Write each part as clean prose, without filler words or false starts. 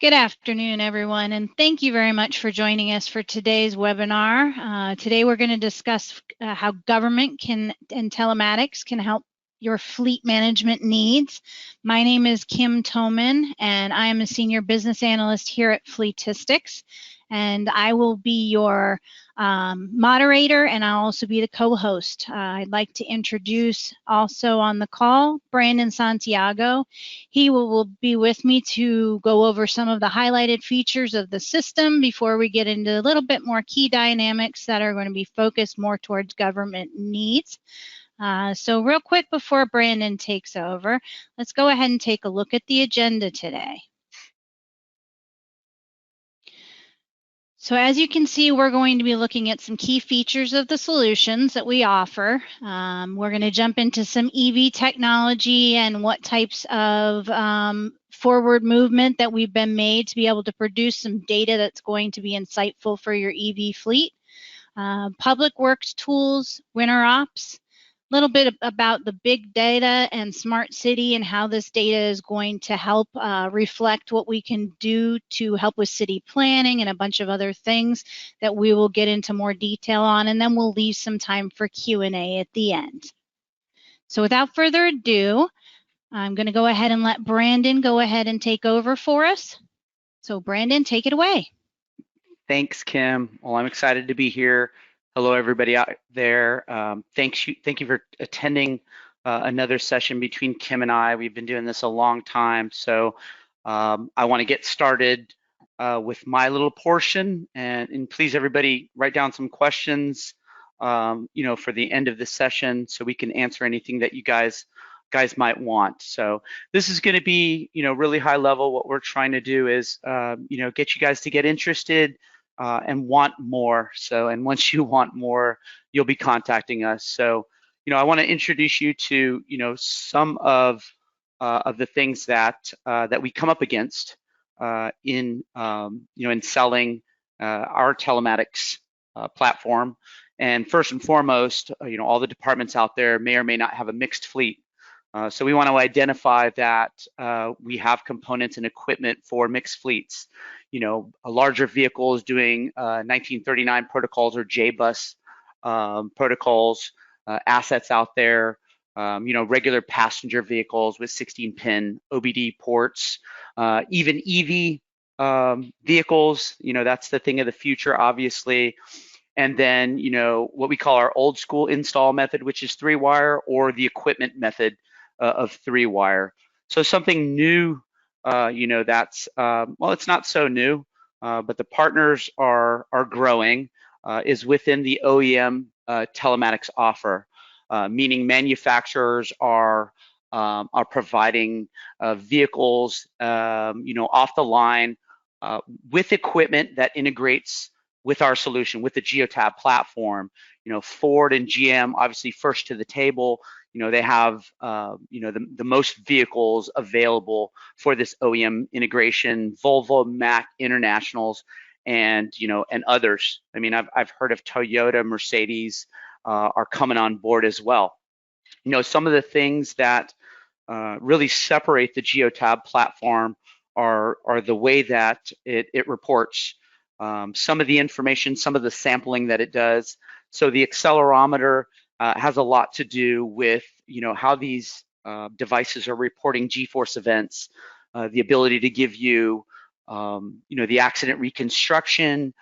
Good afternoon, everyone, and thank you very much for joining us for today's webinar. Today we're going to discuss how government and telematics can help your fleet management needs. My name is Kim Thoman, and I am a senior business analyst here at Fleetistics, and I will be your moderator, and I'll also be the co-host. I'd like to introduce also on the call Brandon Santiago. He will be with me to go over some of the highlighted features of the system before we get into a little bit more key dynamics that are going to be focused more towards government needs. So real quick before Brandon takes over, let's go ahead and take a look at the agenda today. So as you can see, we're going to be looking at some key features of the solutions that we offer. We're going to jump into some EV technology and what types of forward movement that we've been made to be able to produce some data that's going to be insightful for your EV fleet. Public works tools, winter ops, a little bit about the big data and smart city and how this data is going to help reflect what we can do to help with city planning and a bunch of other things that we will get into more detail on, and then we'll leave some time for Q&A at the end. So without further ado, I'm going to go ahead and let Brandon go ahead and take over for us. So Brandon, take it away. Thanks, Kim. Well, I'm excited to be here. Hello, everybody out there. Thank you for attending another session between Kim and I. We've been doing this a long time, so I want to get started with my little portion, and please, everybody, write down some questions, for the end of the session, so we can answer anything that you guys might want. So this is going to be, really high level. What we're trying to do is, get you guys to get interested and want more. So, and once you want more, you'll be contacting us. So, I want to introduce you to, some of the things that we come up against in selling our telematics platform. And first and foremost, all the departments out there may or may not have a mixed fleet. So we want to identify that we have components and equipment for mixed fleets. A larger vehicle is doing 1939 protocols or J-bus protocols, assets out there, regular passenger vehicles with 16-pin OBD ports, even EV vehicles, that's the thing of the future, obviously. And then, what we call our old school install method, which is 3-wire, or the equipment method of 3-wire. So something new, that's, well, it's not so new, but the partners are growing, is within the OEM telematics offer, meaning manufacturers are providing vehicles, off the line with equipment that integrates with our solution, with the Geotab platform. Ford and GM, obviously first to the table. They have, the most vehicles available for this OEM integration, Volvo, Mack, Internationals, and, and others. I mean, I've heard of Toyota, Mercedes are coming on board as well. Some of the things that really separate the Geotab platform are the way that it reports some of the information, some of the sampling that it does. So the accelerometer has a lot to do with, how these devices are reporting G-force events, the ability to give you, the accident reconstruction.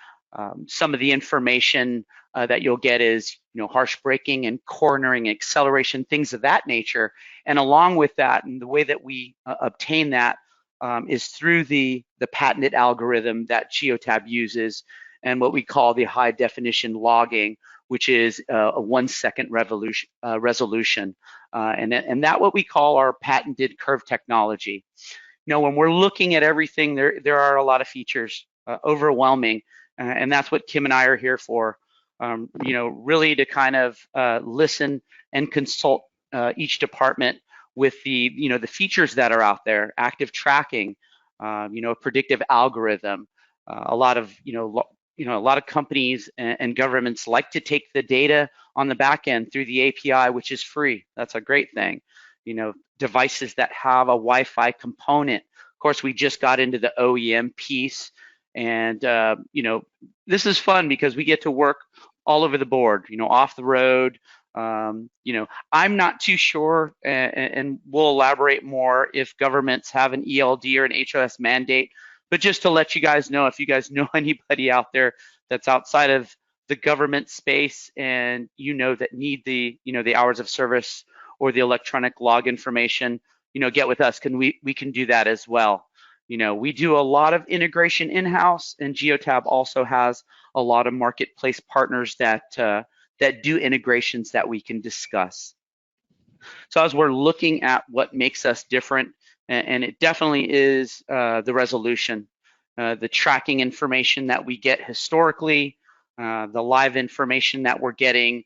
Some of the information that you'll get is, harsh braking and cornering, acceleration, things of that nature. And along with that, and the way that we obtain that is through the patented algorithm that Geotab uses, and what we call the high definition logging, which is a 1-second resolution. And that what we call our patented curve technology. When we're looking at everything, there are a lot of features, overwhelming, and that's what Kim and I are here for. Really to kind of listen and consult each department with the the features that are out there, active tracking, a predictive algorithm. A lot of a lot of companies and governments like to take the data on the back end through the API, which is free. That's a great thing. Devices that have a Wi-Fi component Of course, we just got into the OEM piece, and this is fun because we get to work all over the board, off the road. I'm not too sure, and we'll elaborate more if governments have an ELD or an HOS mandate. But just to let you guys know, if you guys know anybody out there that's outside of the government space and that need the hours of service or the electronic log information, get with us. We can do that as well. We do a lot of integration in-house, and Geotab also has a lot of marketplace partners that do integrations that we can discuss. So as we're looking at what makes us different, and it definitely is the resolution, the tracking information that we get historically, the live information that we're getting,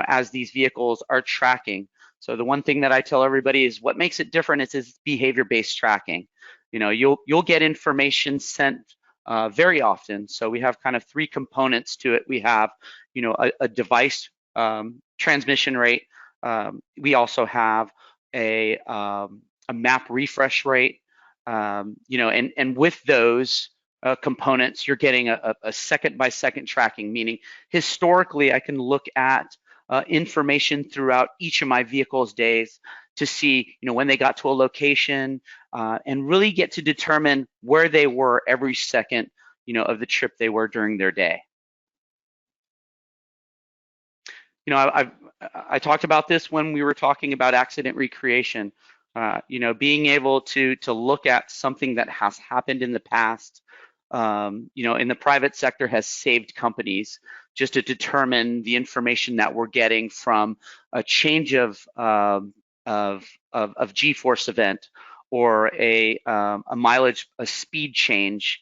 as these vehicles are tracking. So the one thing that I tell everybody is what makes it different is behavior-based tracking. You'll get information sent very often. So we have kind of three components to it. We have, a device transmission rate. We also have a map refresh rate. And with those components, you're getting a second-by-second tracking, meaning historically I can look at information throughout each of my vehicle's days to see, when they got to a location, and really get to determine where they were every second, of the trip they were during their day. I talked about this when we were talking about accident recreation. Being able to look at something that has happened in the past, in the private sector has saved companies just to determine the information that we're getting from a change of G-force event or a mileage, a speed change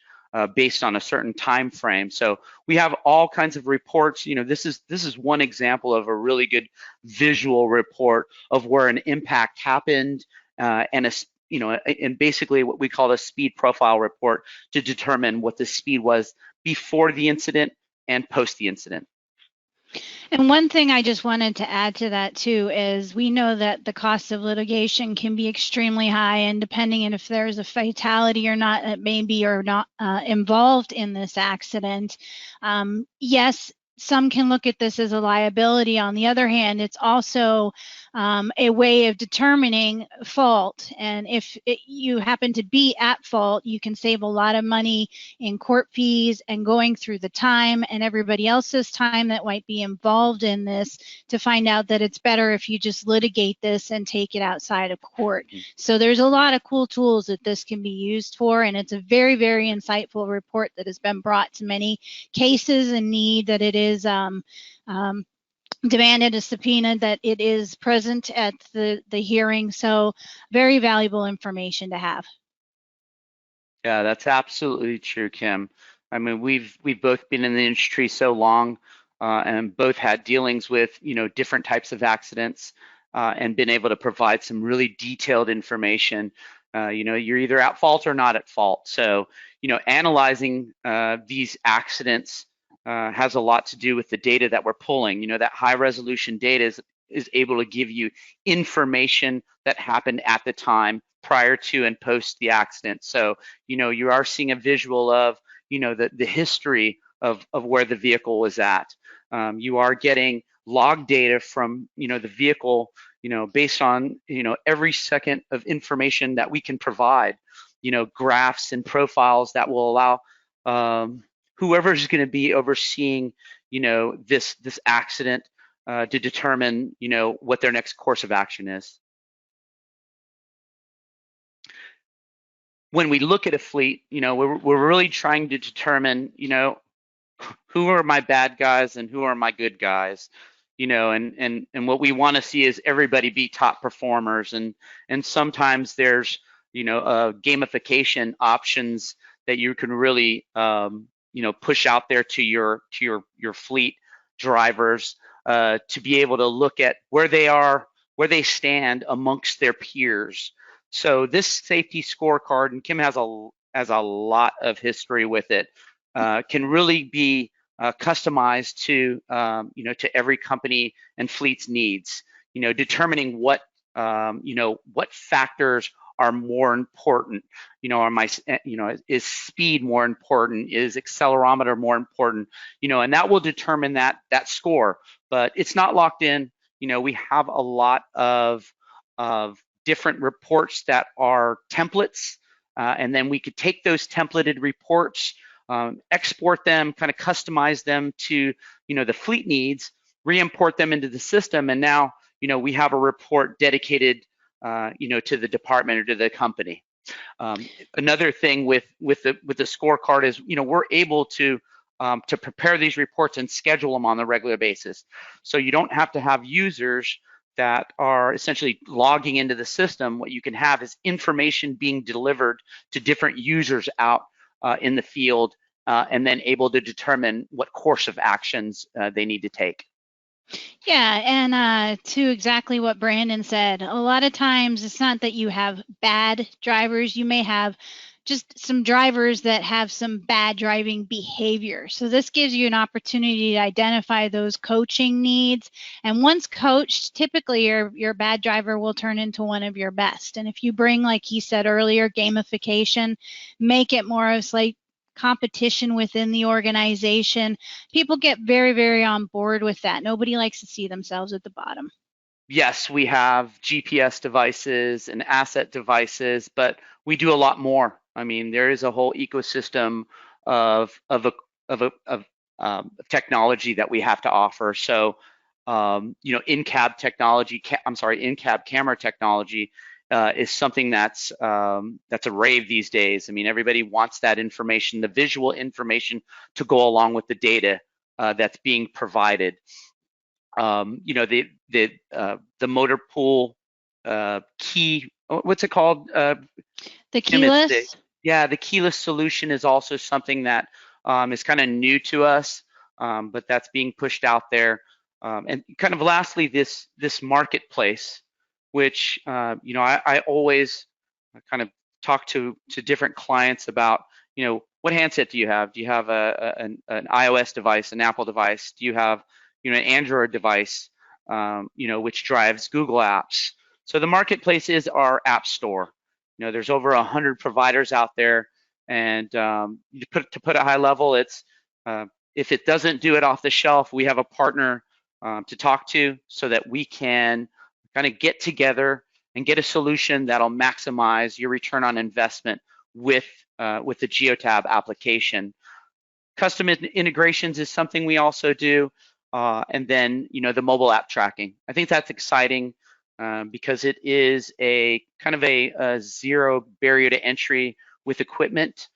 based on a certain time frame. So we have all kinds of reports. This is one example of a really good visual report of where an impact happened, and basically what we call a speed profile report to determine what the speed was before the incident and post the incident. And one thing I just wanted to add to that too is we know that the cost of litigation can be extremely high, and depending on if there's a fatality or not, it may be or not involved in this accident. Yes, some can look at this as a liability. On the other hand, it's also a way of determining fault. And if you happen to be at fault, you can save a lot of money in court fees and going through the time and everybody else's time that might be involved in this to find out that it's better if you just litigate this and take it outside of court. So there's a lot of cool tools that this can be used for, and it's a very, very insightful report that has been brought to many cases and need that it is demanded a subpoena, that it is present at the hearing. So very valuable information to have. Yeah, that's absolutely true, Kim. I mean, we've both been in the industry so long, and both had dealings with different types of accidents, and been able to provide some really detailed information. You're either at fault or not at fault. So analyzing these accidents has a lot to do with the data that we're pulling. That high resolution data is able to give you information that happened at the time prior to and post the accident. So you are seeing a visual of the history of where the vehicle was at. You are getting log data from the vehicle based on every second of information that we can provide, graphs and profiles that will allow whoever's going to be overseeing this accident to determine what their next course of action is. When we look at a fleet, we're really trying to determine who are my bad guys and who are my good guys, and what we want to see is everybody be top performers, and sometimes there's gamification options that you can really push out there to your fleet drivers to be able to look at where they are, where they stand amongst their peers. So this safety scorecard, and Kim has a lot of history with it, can really be customized to to every company and fleet's needs. Determining what what factors are more important? Is speed more important? Is accelerometer more important? And that will determine that score. But it's not locked in. We have a lot of different reports that are templates, and then we could take those templated reports, export them, kind of customize them to the fleet needs, re-import them into the system, and now we have a report dedicated to the department or to the company. Another thing with the scorecard is we're able to prepare these reports and schedule them on a regular basis. So you don't have to have users that are essentially logging into the system. What you can have is information being delivered to different users out in the field, and then able to determine what course of actions they need to take. Yeah, and to exactly what Brandon said, a lot of times it's not that you have bad drivers, you may have just some drivers that have some bad driving behavior. So this gives you an opportunity to identify those coaching needs. And once coached, typically your bad driver will turn into one of your best. And if you bring, like he said earlier, gamification, make it more of like competition within the organization, people get very, very on board with that. Nobody likes to see themselves at the bottom. Yes, we have GPS devices and asset devices, but we do a lot more. I mean, there is a whole ecosystem of technology that we have to offer. So, in-cab technology, in-cab camera technology is something that's a rave these days. I mean, everybody wants that information, the visual information to go along with the data that's being provided. The motor pool key, what's it called? The keyless? The keyless solution is also something that is kind of new to us, but that's being pushed out there. And kind of lastly, this marketplace, which I always kind of talk to different clients about, what handset do you have? Do you have an iOS device, an Apple device? Do you have an Android device, which drives Google Apps? So the marketplace is our app store. There's over 100 providers out there, and to put a high level, it's if it doesn't do it off the shelf, we have a partner to talk to so that we can kind of get together and get a solution that'll maximize your return on investment with the Geotab application. Custom integrations is something we also do, and then the mobile app tracking. I think that's exciting because it is a kind of a zero barrier to entry with equipment.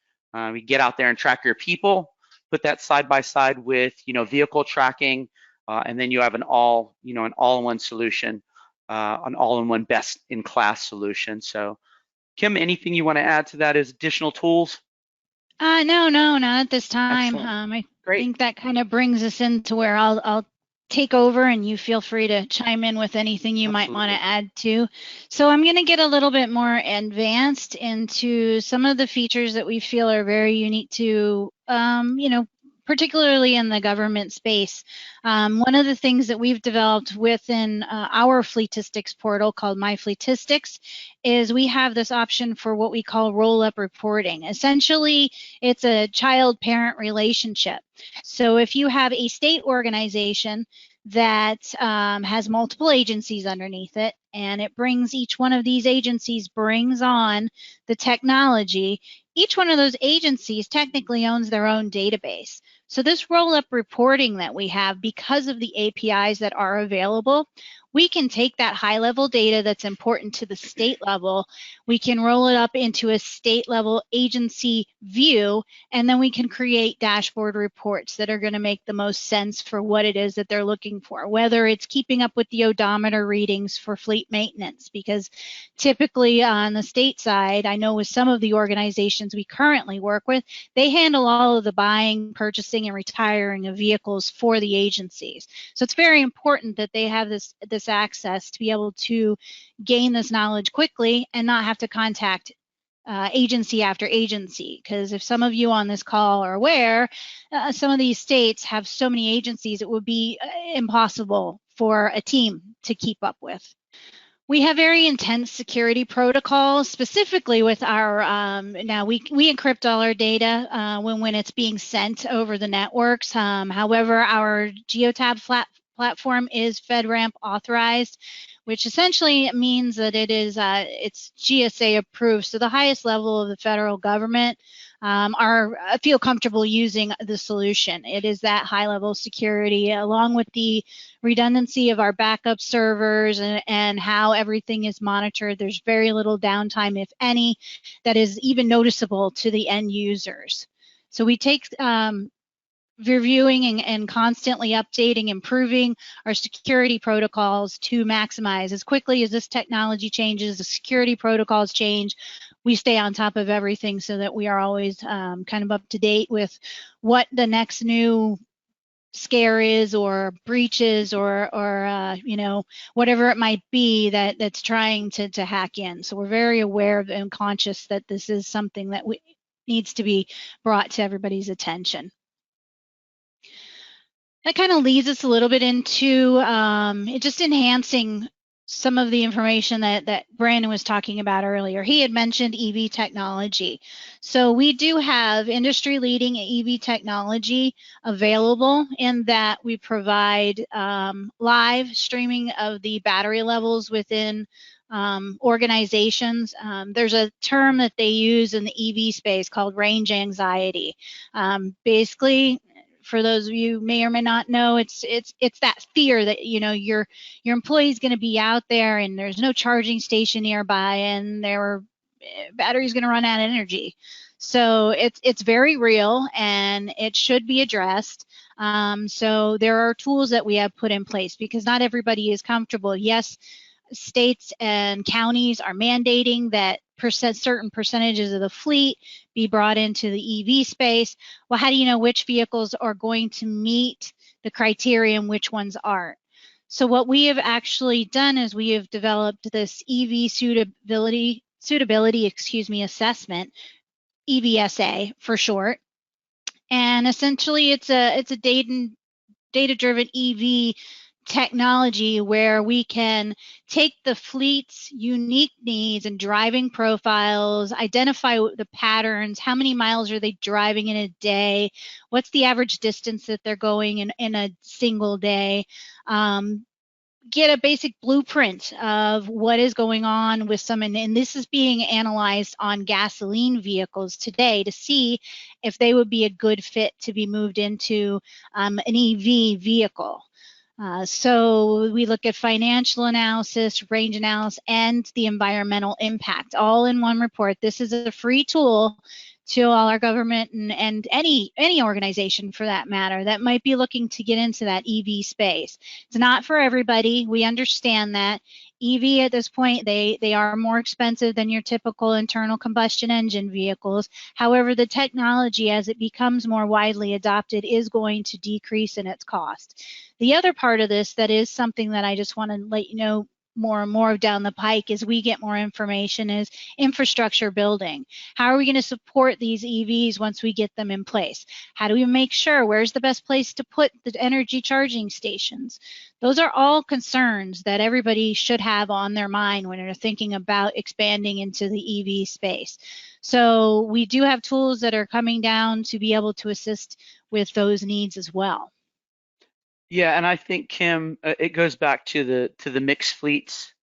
We get out there and track your people, put that side by side with vehicle tracking, and then you have an all-in-one solution, an all-in-one best-in-class solution. So, Kim, anything you want to add to that as additional tools? No, not at this time. I think that kind of brings us into where I'll take over, and you feel free to chime in with anything you might want to add to. So I'm going to get a little bit more advanced into some of the features that we feel are very unique to, particularly in the government space. One of the things that we've developed within our Fleetistics portal called My Fleetistics is we have this option for what we call roll-up reporting. Essentially, it's a child-parent relationship. So if you have a state organization that has multiple agencies underneath it, and it brings each one of these agencies brings on the technology, each one of those agencies technically owns their own database. So this roll-up reporting that we have, because of the APIs that are available, we can take that high-level data that's important to the state level, we can roll it up into a state-level agency view, and then we can create dashboard reports that are going to make the most sense for what it is that they're looking for, whether it's keeping up with the odometer readings for fleet maintenance, because typically on the state side, I know with some of the organizations we currently work with, they handle all of the buying, purchasing, and retiring of vehicles for the agencies. So it's very important that they have this access to be able to gain this knowledge quickly and not have to contact agency after agency, because if some of you on this call are aware, some of these states have so many agencies it would be impossible for a team to keep up with. We have very intense security protocols, specifically with our, now we encrypt all our data when it's being sent over the networks. However, our Geotab platform is FedRAMP authorized, which essentially means that it's GSA approved. So the highest level of the federal government feel comfortable using the solution. It is that high level security, along with the redundancy of our backup servers and how everything is monitored. There's very little downtime, if any, that is even noticeable to the end users. So we take reviewing and constantly updating, improving our security protocols to maximize. As quickly as this technology changes, the security protocols change, we stay on top of everything so that we are always kind of up to date with what the next new scare is, or breaches, or you know, whatever it might be that's trying to hack in. So we're very aware of and conscious that this is something that needs to be brought to everybody's attention. That kind of leads us a little bit into just enhancing some of the information that Brandon was talking about earlier. He had mentioned EV technology. So we do have industry-leading EV technology available in that we provide live streaming of the battery levels within organizations. There's a term that they use in the EV space called range anxiety. Basically, for those of you who may or may not know, it's that fear that, you know, your employee is going to be out there and there's no charging station nearby and their battery's going to run out of energy. So it's very real and it should be addressed. So there are tools that we have put in place because not everybody is comfortable. Yes, states and counties are mandating that certain percentages of the fleet be brought into the EV space. Well, how do you know which vehicles are going to meet the criteria and which ones aren't? So what we have actually done is we have developed this EV suitability assessment, EVSA for short. And essentially it's a data-driven EV technology where we can take the fleet's unique needs and driving profiles, identify the patterns, how many miles are they driving in a day, what's the average distance that they're going in a single day, get a basic blueprint of what is going on with some, and this is being analyzed on gasoline vehicles today to see if they would be a good fit to be moved into an EV vehicle. So we look at financial analysis, range analysis, and the environmental impact all in one report. This is a free tool to all our government and any organization for that matter that might be looking to get into that EV space. It's not for everybody. We understand that. EV at this point, they are more expensive than your typical internal combustion engine vehicles. However, the technology, as it becomes more widely adopted, is going to decrease in its cost. The other part of this that is something that I just want to let you know more and more down the pike as we get more information is infrastructure building. How are we going to support these EVs once we get them in place? How do we make sure where's the best place to put the energy charging stations? Those are all concerns that everybody should have on their mind when they're thinking about expanding into the EV space. So we do have tools that are coming down to be able to assist with those needs as well. Yeah, and I think Kim, it goes back to the mixed fleets.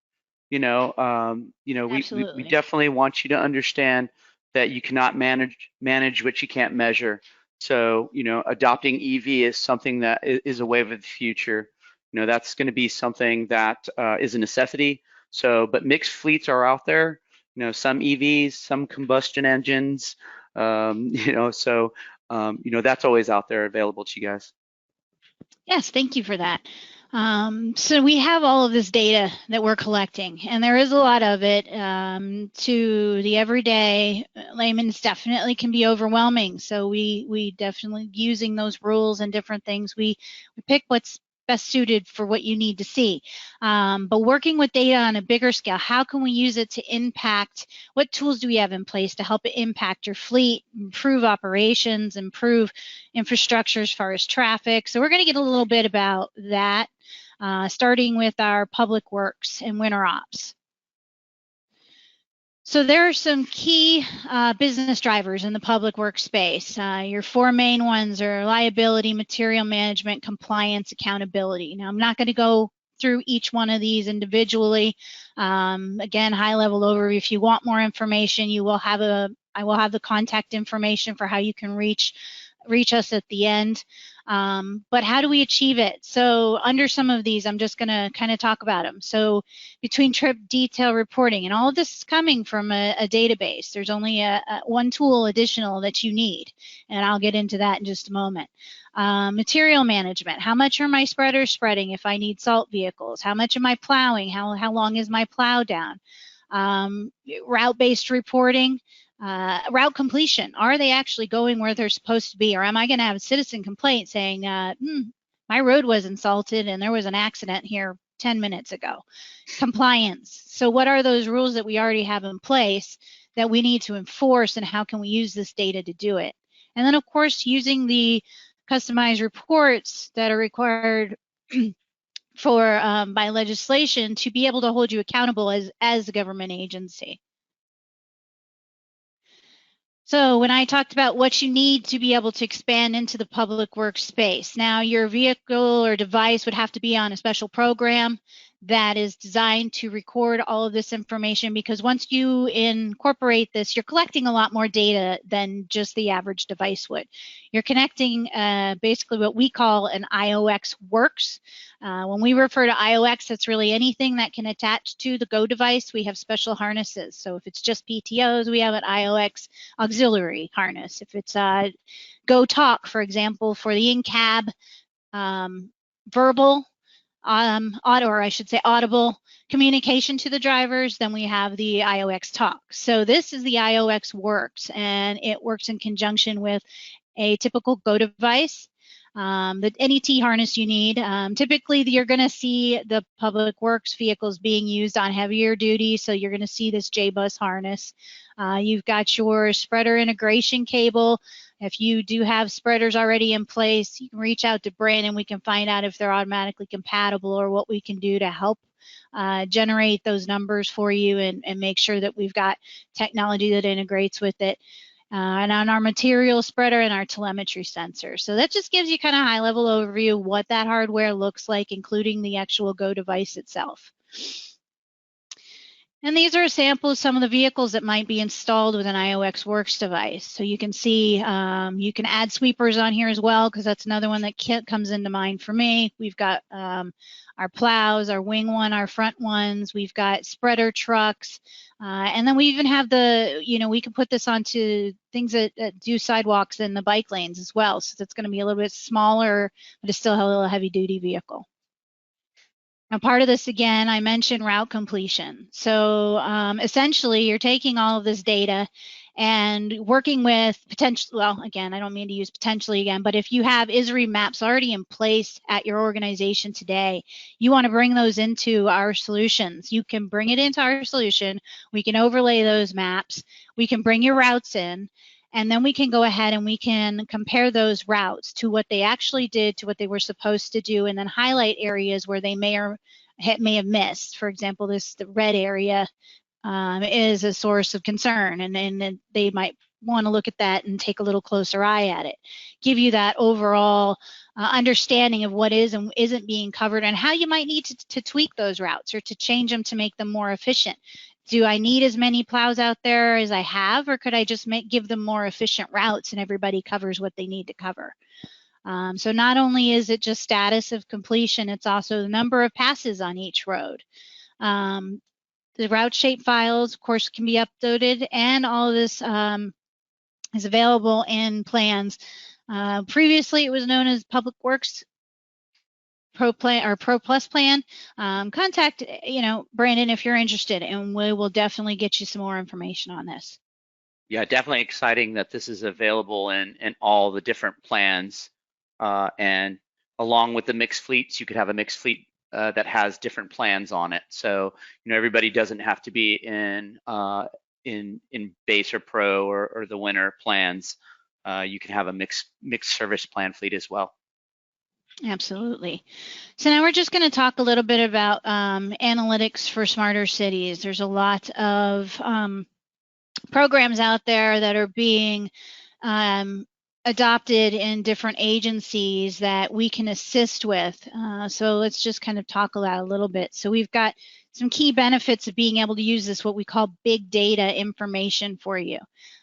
We definitely want you to understand that you cannot manage what you can't measure. So, adopting EV is something that is a wave of the future. That's going to be something that is a necessity. So, but mixed fleets are out there. Some EVs, some combustion engines. That's always out there available to you guys. Yes, thank you for that. So we have all of this data that we're collecting, and there is a lot of it. To the everyday layman, definitely can be overwhelming. So we definitely, using those rules and different things, we pick what's best suited for what you need to see. But working with data on a bigger scale, how can we use it to impact? What tools do we have in place to help it impact your fleet, improve operations, improve infrastructure as far as traffic? So we're going to get a little bit about that, starting with our public works and winter ops. So there are some key business drivers in the public workspace. Your four main ones are liability, material management, compliance, accountability. Now, I'm not going to go through each one of these individually. Again, high level overview. If you want more information, I will have the contact information for how you can reach us at the end. But how do we achieve it? So under some of these, I'm just going to kind of talk about them. So between trip detail reporting, and all of this is coming from a database. There's only one tool additional that you need, and I'll get into that in just a moment. Material management. How much are my spreaders spreading if I need salt vehicles? How much am I plowing? How long is my plow down? Route-based reporting. Route completion. Are they actually going where they're supposed to be? Or am I going to have a citizen complaint saying, my road wasn't salted and there was an accident here 10 minutes ago? Compliance. So what are those rules that we already have in place that we need to enforce, and how can we use this data to do it? And then, of course, using the customized reports that are required for by legislation to be able to hold you accountable as a government agency. So when I talked about what you need to be able to expand into the public workspace, now your vehicle or device would have to be on a special program that is designed to record all of this information, because once you incorporate this, you're collecting a lot more data than just the average device would. You're connecting basically what we call an IOX works. When we refer to IOX, that's really anything that can attach to the Go device. We have special harnesses. So if it's just PTOs, we have an IOX auxiliary harness. If it's Go Talk, for example, for the in-cab verbal audible communication to the drivers, then we have the IOX Talk. So this is the IOX works, and it works in conjunction with a typical Go device. Any T-harness you need. Typically, you're going to see the public works vehicles being used on heavier duty, so you're going to see this J-bus harness. You've got your spreader integration cable. If you do have spreaders already in place, you can reach out to Brandon. We can find out if they're automatically compatible or what we can do to help generate those numbers for you and make sure that we've got technology that integrates with it. And on our material spreader and our telemetry sensor. So that just gives you kind of high level overview of what that hardware looks like, including the actual Go device itself. And these are a sample of some of the vehicles that might be installed with an IOX Works device. So you can see you can add sweepers on here as well, because that's another one that comes into mind for me. We've got our plows, our wing one, our front ones. We've got spreader trucks. And then we even have we can put this onto things that do sidewalks and the bike lanes as well. So that's going to be a little bit smaller, but it's still a little heavy duty vehicle. Now, part of this, again, I mentioned route completion. So essentially, you're taking all of this data and working with again, I don't mean to use potentially again, but if you have ISRI maps already in place at your organization today, you want to bring those into our solutions. You can bring it into our solution. We can overlay those maps. We can bring your routes in. And then we can go ahead and we can compare those routes to what they actually did, to what they were supposed to do, and then highlight areas where they may have missed. For example, the red area is a source of concern, and then they might want to look at that and take a little closer eye at it. Give you that overall understanding of what is and isn't being covered, and how you might need to tweak those routes or to change them to make them more efficient. Do I need as many plows out there as I have, or could I just give them more efficient routes and everybody covers what they need to cover? So not only is it just status of completion, it's also the number of passes on each road. The route shape files, of course, can be uploaded, and all of this is available in plans. Previously, it was known as Public Works Pro Plan or Pro Plus plan. Contact Brandon if you're interested, and we will definitely get you some more information on this. Yeah, definitely exciting that this is available in all the different plans, and along with the mixed fleets, you could have a mixed fleet that has different plans on it. So everybody doesn't have to be in base or pro or the winter plans. You can have a mixed service plan fleet as well. Absolutely. So now we're just going to talk a little bit about analytics for smarter cities. There's a lot of programs out there that are being adopted in different agencies that we can assist with. So let's just kind of talk about that a little bit. So we've got some key benefits of being able to use this, what we call big data information for you.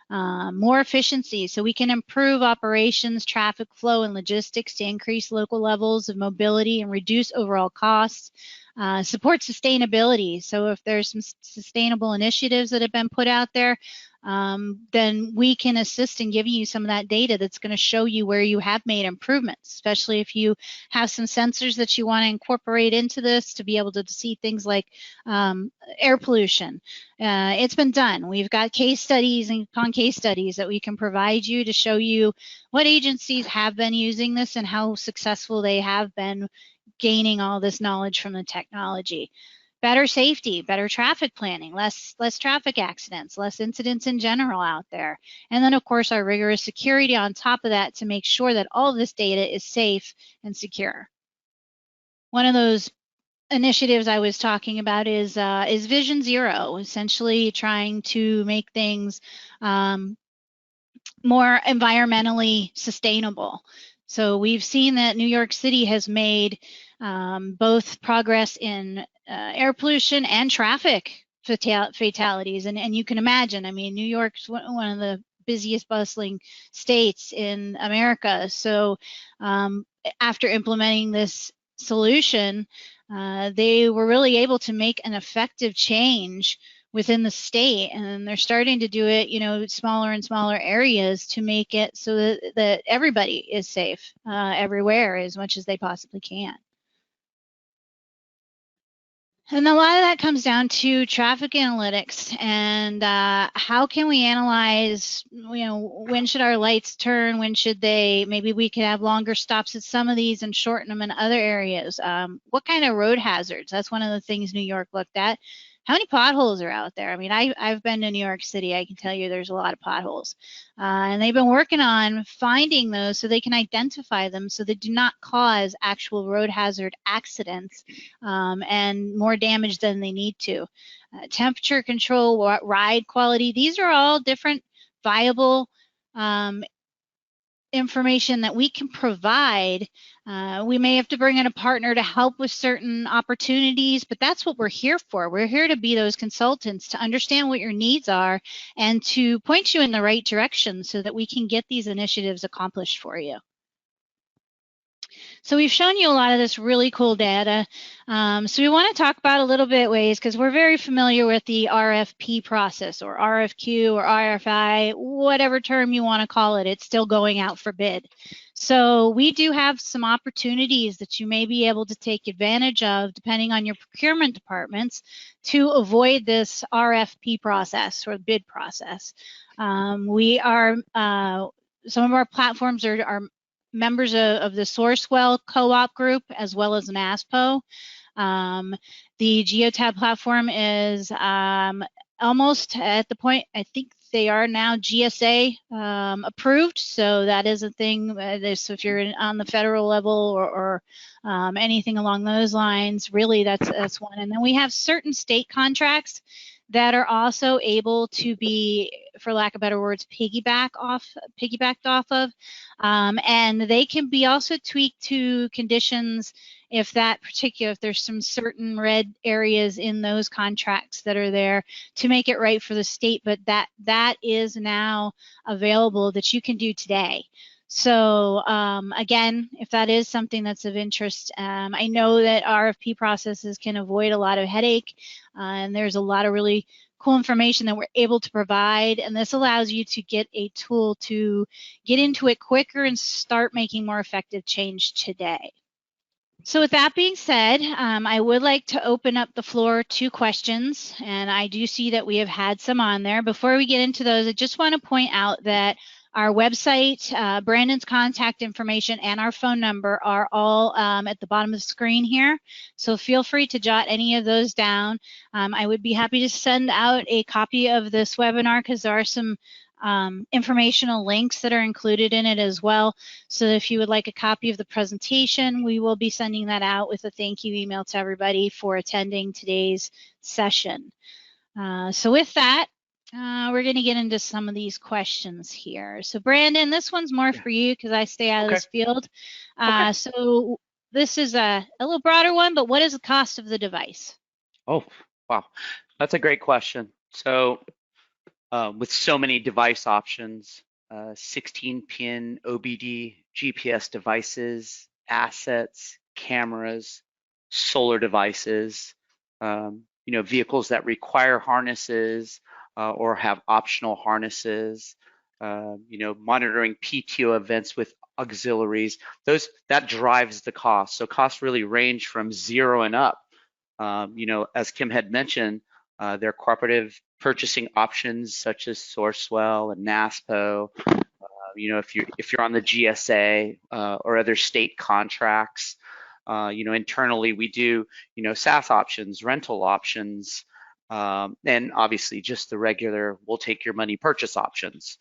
More efficiency, so we can improve operations, traffic flow, and logistics to increase local levels of mobility and reduce overall costs. Support sustainability, so if there's some sustainable initiatives that have been put out there, then we can assist in giving you some of that data that's going to show you where you have made improvements, especially if you have some sensors that you want to incorporate into this to be able to see things like air pollution. It's been done. We've got case studies and upon case studies that we can provide you to show you what agencies have been using this and how successful they have been gaining all this knowledge from the technology. Better safety, better traffic planning, less traffic accidents, less incidents in general out there. And then, of course, our rigorous security on top of that to make sure that all of this data is safe and secure. One of those initiatives I was talking about is Vision Zero, essentially trying to make things more environmentally sustainable. So we've seen that New York City has made both progress in air pollution and traffic fatalities. And you can imagine, I mean, New York's one of the busiest bustling states in America. So after implementing this solution, they were really able to make an effective change within the state, and they're starting to do it, you know, smaller and smaller areas to make it so that everybody is safe everywhere as much as they possibly can. And a lot of that comes down to traffic analytics and how can we analyze, you know, when should our lights turn, when should they, maybe we could have longer stops at some of these and shorten them in other areas. What kind of road hazards? That's one of the things New York looked at. How many potholes are out there? I mean, I've been to New York City. I can tell you there's a lot of potholes. And they've been working on finding those so they can identify them so they do not cause actual road hazard accidents and more damage than they need to. Temperature control, ride quality, these are all different viable information that we can provide. We may have to bring in a partner to help with certain opportunities, but that's what we're here for. We're here to be those consultants to understand what your needs are and to point you in the right direction so that we can get these initiatives accomplished for you. So we've shown you a lot of this really cool data. So we want to talk about a little bit ways, because we're very familiar with the RFP process or RFQ or RFI, whatever term you want to call it, it's still going out for bid. So we do have some opportunities that you may be able to take advantage of depending on your procurement departments to avoid this RFP process or bid process. We are, some of our platforms are members of the Sourcewell co-op group as well as NASPO. The Geotab platform is almost at the point, I think they are now GSA approved, so that is a thing. So if you're on the federal level or anything along those lines, really that's one. And then we have certain state contracts that are also able to be, for lack of better words, piggybacked off of, and they can be also tweaked to conditions if there's some certain red areas in those contracts that are there to make it right for the state, but that is now available that you can do today. So again, if that is something that's of interest, I know that RFP processes can avoid a lot of headache, and there's a lot of really cool information that we're able to provide, and this allows you to get a tool to get into it quicker and start making more effective change today. So with that being said, I would like to open up the floor to questions, and I do see that we have had some on there. Before we get into those, I just want to point out that our website, Brandon's contact information, and our phone number are all at the bottom of the screen here. So feel free to jot any of those down. I would be happy to send out a copy of this webinar because there are some informational links that are included in it as well. So if you would like a copy of the presentation, we will be sending that out with a thank you email to everybody for attending today's session. So with that, We're going to get into some of these questions here. So Brandon, this one's more Yeah. for you because I stay out of Okay. this field. Okay. So this is a little broader one, but what is the cost of the device? Oh, wow. That's a great question. So, with so many device options, 16-pin OBD, GPS devices, assets, cameras, solar devices, vehicles that require harnesses or have optional harnesses, monitoring PTO events with auxiliaries, that drives the cost. So costs really range from zero and up. As Kim had mentioned, there are cooperative purchasing options such as Sourcewell and NASPO. If you're on the GSA or other state contracts, internally we do SaaS options, rental options, and obviously just the regular we'll take your money purchase options.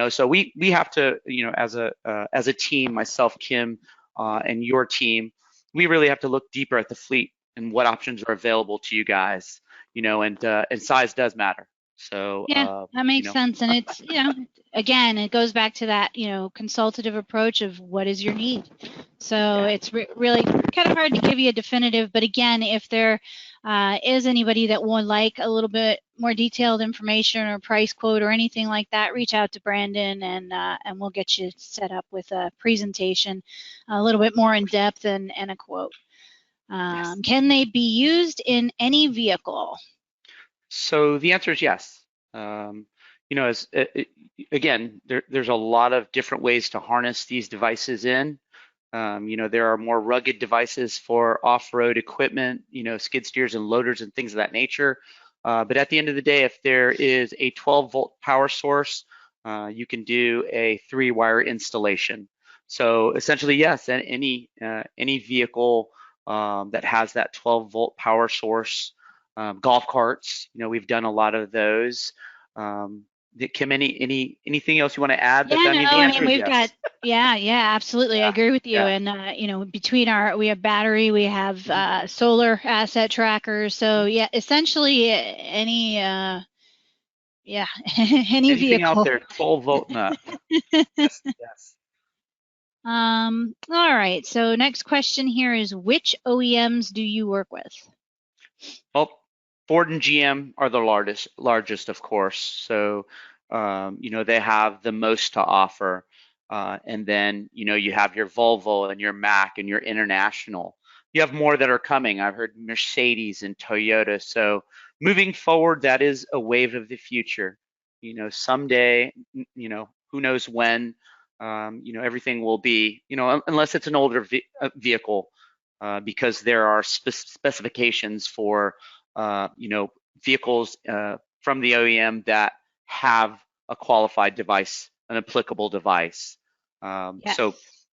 So we have to as a team, myself, Kim, and your team, we really have to look deeper at the fleet and what options are available to you guys. And size does matter. So Yeah, that makes sense. And it's, again, it goes back to that, consultative approach of what is your need. So it's really kind of hard to give you a definitive, but again, if there is anybody that would like a little bit more detailed information or price quote or anything like that, reach out to Brandon and we'll get you set up with a presentation a little bit more in depth and a quote. Yes. Can they be used in any vehicle? So the answer is yes. Again, there's a lot of different ways to harness these devices in. There are more rugged devices for off-road equipment, skid steers and loaders and things of that nature. But at the end of the day, if there is a 12-volt power source, you can do a 3-wire installation. So essentially, yes, any vehicle that has that 12-volt power source, golf carts, we've done a lot of those. Kim, anything else you want to add? But Yeah, I mean, no, the I answer mean, is we've got, yes. yeah, absolutely. I Yeah, agree with you. yeah. And, between we have battery, we have Mhm. solar asset trackers. So yeah, essentially yeah, any Anything out vehicle. there, 12-volt and up. Yes, yes. All right. So next question here is which OEMs do you work with? Well, Ford and GM are the largest, of course. So, they have the most to offer. And then, you have your Volvo and your Mack and your International. You have more that are coming. I've heard Mercedes and Toyota. So, moving forward, that is a wave of the future. Someday, who knows when, everything will be, unless it's an older vehicle, because there are specifications for vehicles from the OEM that have a qualified device, an applicable device. So Yes.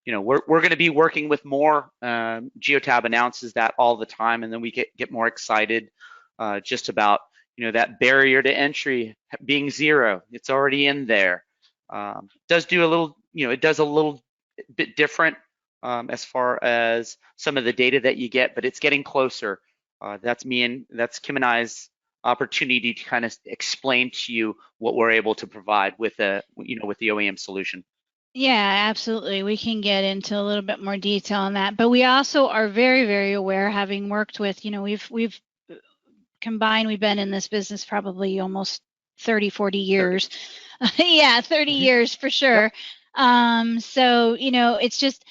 we're going to be working with more. Geotab announces that all the time, and then we get more excited just about that barrier to entry being zero. It's already in there. Does do a little, it does a little bit different as far as some of the data that you get, but it's getting closer. That's Kim and I's opportunity to kind of explain to you what we're able to provide with with the OEM solution. Yeah, absolutely. We can get into a little bit more detail on that, but we also are very, very aware, having worked with, we've combined, we've been in this business probably almost 30, 40 30. years. Yeah, 30 Mm-hmm. years for Yep. sure. So, it's just,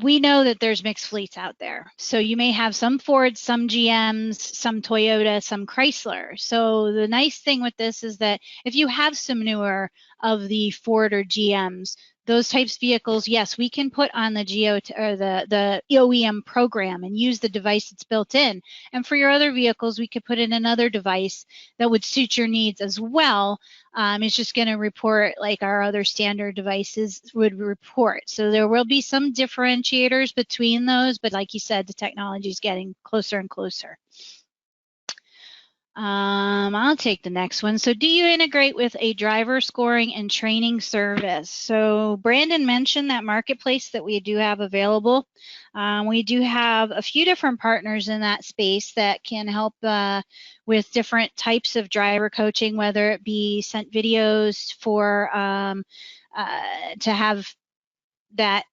we know that there's mixed fleets out there. So you may have some Fords, some GMs, some Toyota, some Chrysler. So the nice thing with this is that if you have some newer of the Ford or GMs, those types of vehicles, yes, we can put on the the OEM program and use the device that's built in. And for your other vehicles, we could put in another device that would suit your needs as well. It's just going to report like our other standard devices would report. So there will be some differentiators between those, but like you said, the technology is getting closer and closer. I'll take the next one. So do you integrate with a driver scoring and training service? So Brandon mentioned that marketplace that we do have available. We do have a few different partners in that space that can help with different types of driver coaching, whether it be sent videos for to have that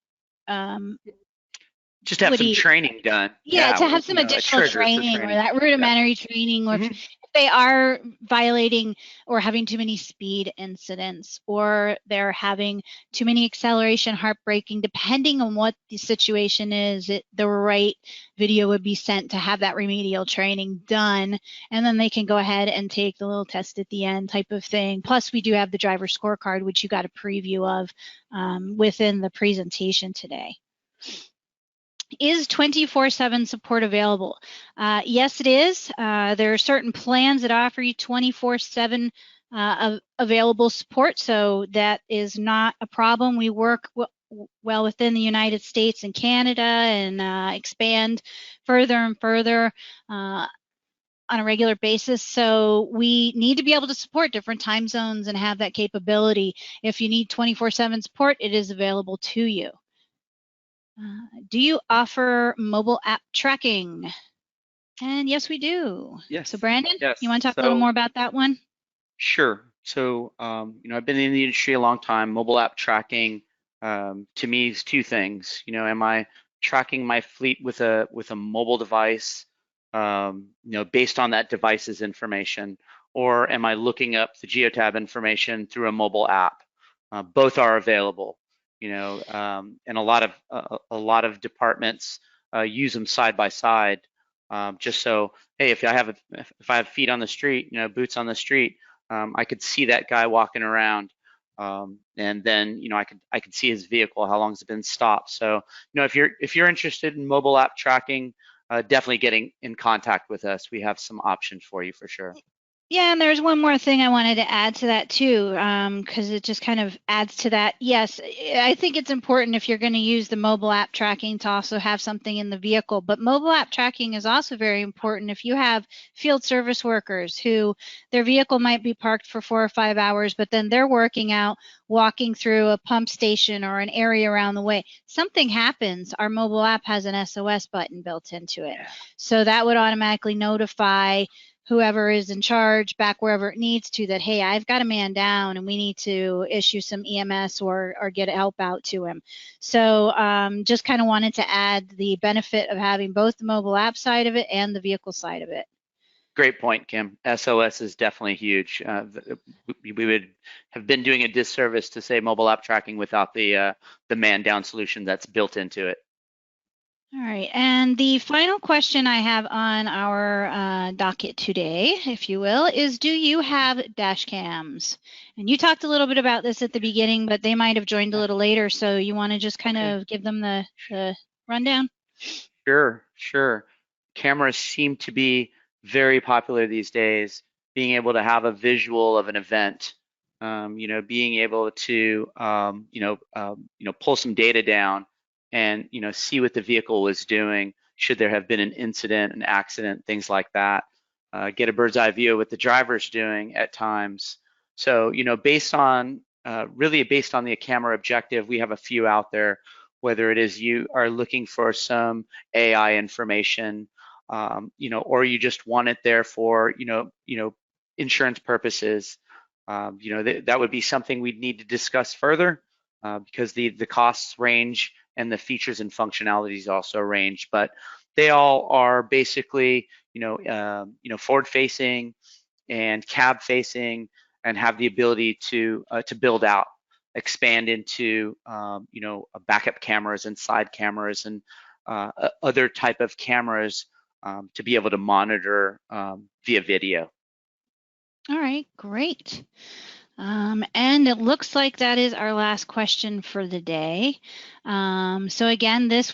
Just have what do some you training done. yeah, Yeah, to have some a additional trigger for training or training. that Yeah. rudimentary training, or if Hmm. they are violating or having too many speed incidents, or they're having too many acceleration, heartbreaking, depending on what the situation is, the right video would be sent to have that remedial training done, and then they can go ahead and take the little test at the end type of thing. Plus, we do have the driver scorecard, which you got a preview of within the presentation today. Is 24/7 support available? Yes, it is. There are certain plans that offer you 24/7 available support, so that is not a problem. We work well within the United States and Canada, and expand further and further on a regular basis. So we need to be able to support different time zones and have that capability. If you need 24/7 support, it is available to you. Do you offer mobile app tracking? And yes, we do. So Yes. Brandon, you Yes. want to talk a little So more about that one? sure. So, I've been in the industry a long time. Mobile app tracking, to me is two things. Am I tracking my fleet with a mobile device, based on that device's information, or am I looking up the geotab information through a mobile app? Both are available. And a lot of departments use them side by side, just so, hey, if I have feet on the street, boots on the street, I could see that guy walking around, and then I could see his vehicle, how long has it been stopped. So if you're interested in mobile app tracking, definitely getting in contact with us. We have some options for you for sure. Yeah, and there's one more thing I wanted to add to that too, because it just kind of adds to that. Yes, I think it's important if you're going to use the mobile app tracking to also have something in the vehicle. But mobile app tracking is also very important if you have field service workers who their vehicle might be parked for 4 or 5 hours, but then they're working out, walking through a pump station or an area around the way. Something happens, our mobile app has an SOS button built into it. Yeah. So that would automatically notify whoever is in charge back wherever it needs to that, hey, I've got a man down and we need to issue some EMS or get help out to him. So just kind of wanted to add the benefit of having both the mobile app side of it and the vehicle side of it. Great point, Kim. SOS is definitely huge. We would have been doing a disservice to say mobile app tracking without the man down solution that's built into it. All right, and the final question I have on our docket today, if you will, is do you have dash cams? And you talked a little bit about this at the beginning, but they might have joined a Yeah. little later, so you want to just kind Okay. of give them the rundown? Sure, sure. Cameras seem to be very popular these days. Being able to have a visual of an event, being able to, pull some data down and, see what the vehicle was doing, should there have been an incident, an accident, things like that. Get a bird's eye view of what the driver's doing at times. So, really based on the camera objective, we have a few out there, whether it is you are looking for some AI information, or you just want it there for, insurance purposes. That would be something we'd need to discuss further, because the costs range and the features and functionalities also range. But they all are basically, forward facing and cab facing, and have the ability to build out, expand into, backup cameras and side cameras and other type of cameras, to be able to monitor via video. All right, great. And it looks like that is our last question for the day. So again, this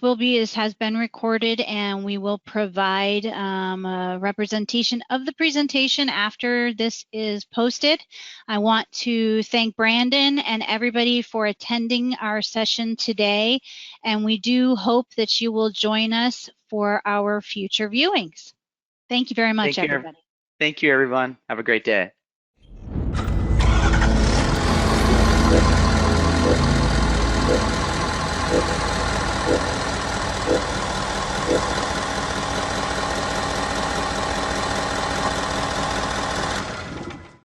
has been recorded, and we will provide a representation of the presentation after this is posted. I want to thank Brandon and everybody for attending our session today, and we do hope that you will join us for our future viewings. Thank you very much, Thank you. everybody. Thank you, everyone. Have a great day.